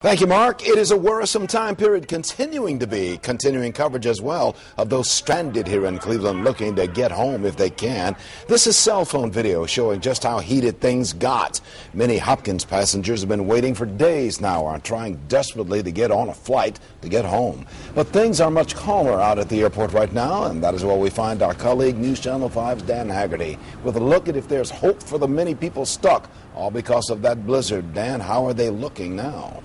Thank you, Mark. It is a worrisome time period continuing coverage as well of those stranded here in Cleveland looking to get home if they can. This is cell phone video showing just how heated things got. Many Hopkins passengers have been waiting for days now, are trying desperately to get on a flight to get home. But things are much calmer out at the airport right now, and that is where we find our colleague News Channel 5's Dan Haggerty with a look at if there's hope for the many people stuck, all because of that blizzard. Dan, how are they looking now?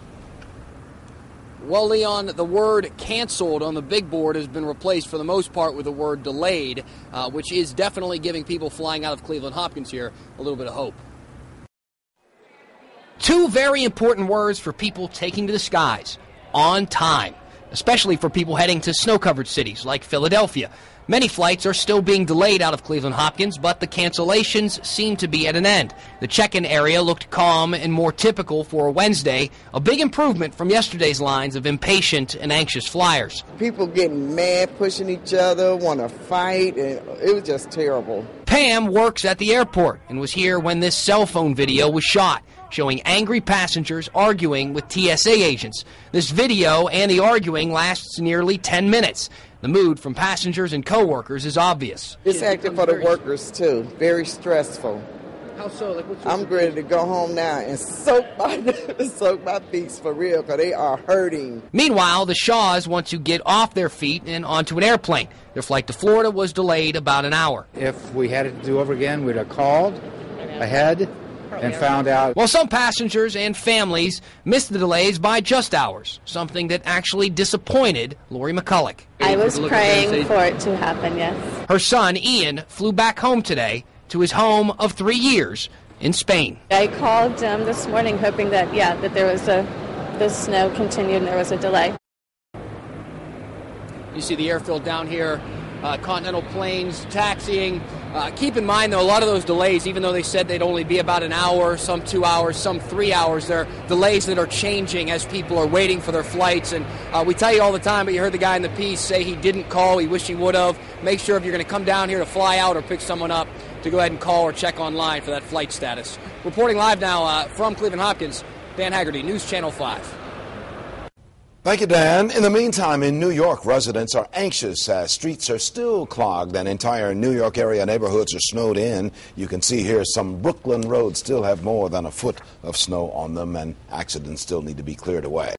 Well, Leon, the word canceled on the big board has been replaced for the most part with the word delayed, which is definitely giving people flying out of Cleveland Hopkins here a little bit of hope. Two very important words for people taking to the skies: on time, especially for people heading to snow-covered cities like Philadelphia. Many flights are still being delayed out of Cleveland Hopkins, but the cancellations seem to be at an end. The check-in area looked calm and more typical for a Wednesday, a big improvement from yesterday's lines of impatient and anxious flyers. People getting mad, pushing each other, want to fight, and it was just terrible. Pam works at the airport and was here when this cell phone video was shot, showing angry passengers arguing with TSA agents. This video and the arguing lasts nearly 10 minutes. The mood from passengers and co-workers is obvious. It's active for the workers, too. Very stressful. How so? I'm ready to go home now and soak my feet for real, because they are hurting. Meanwhile, the Shaws want to get off their feet and onto an airplane. Their flight to Florida was delayed about an hour. If we had it to do over again, we'd have called ahead and found out. Well, some passengers and families missed the delays by just hours, something that actually disappointed Lori McCulloch. I was praying for it to happen, yes. Her son, Ian, flew back home today to his home of 3 years in Spain. I called this morning hoping that, that there was the snow continued and there was a delay. You see the airfield down here, Continental planes taxiing. Keep in mind, though, a lot of those delays, even though they said they'd only be about an hour, some 2 hours, some 3 hours, they're delays that are changing as people are waiting for their flights. And we tell you all the time, but you heard the guy in the piece say he didn't call, he wished he would have. Make sure if you're going to come down here to fly out or pick someone up, to go ahead and call or check online for that flight status. Reporting live now from Cleveland Hopkins, Dan Haggerty, News Channel 5. Thank you, Dan. In the meantime, in New York, residents are anxious as streets are still clogged and entire New York area neighborhoods are snowed in. You can see here some Brooklyn roads still have more than a foot of snow on them, and accidents still need to be cleared away.